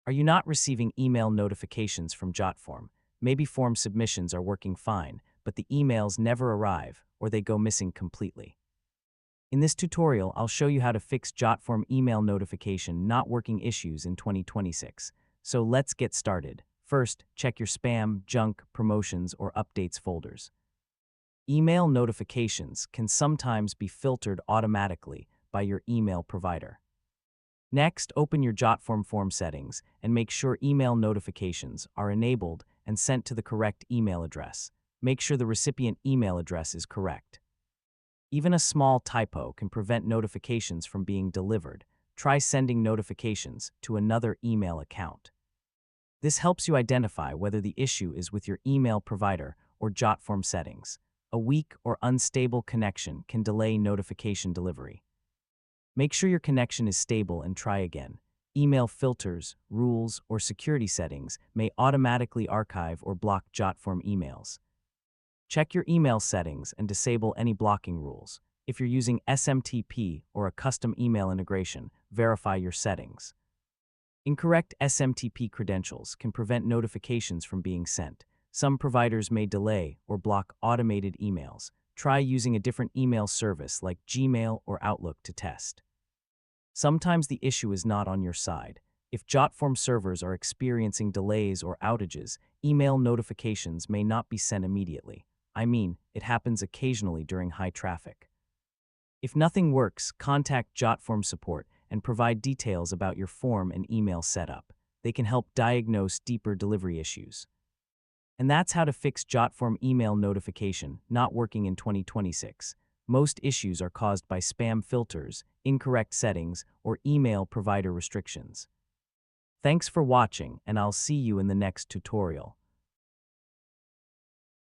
Are you not receiving email notifications from Jotform? Maybe form submissions are working fine, but the emails never arrive or they go missing completely. In this tutorial, I'll show you how to fix Jotform email notification not working issues in 2026. So let's get started. First, check your spam, junk, promotions, or updates folders. Email notifications can sometimes be filtered automatically by your email provider. Next, open your Jotform form settings and make sure email notifications are enabled and sent to the correct email address. Make sure the recipient email address is correct. Even a small typo can prevent notifications from being delivered. Try sending notifications to another email account. This helps you identify whether the issue is with your email provider or Jotform settings. A weak or unstable connection can delay notification delivery. Make sure your connection is stable and try again. Email filters, rules, or security settings may automatically archive or block Jotform emails. Check your email settings and disable any blocking rules. If you're using SMTP or a custom email integration, verify your settings. Incorrect SMTP credentials can prevent notifications from being sent. Some providers may delay or block automated emails. Try using a different email service like Gmail or Outlook to test. Sometimes the issue is not on your side. If Jotform servers are experiencing delays or outages, email notifications may not be sent immediately. It happens occasionally during high traffic. If nothing works, contact Jotform support and provide details about your form and email setup. They can help diagnose deeper delivery issues. And that's how to fix Jotform email notification not working in 2026. Most issues are caused by spam filters, incorrect settings, or email provider restrictions. Thanks for watching, and I'll see you in the next tutorial.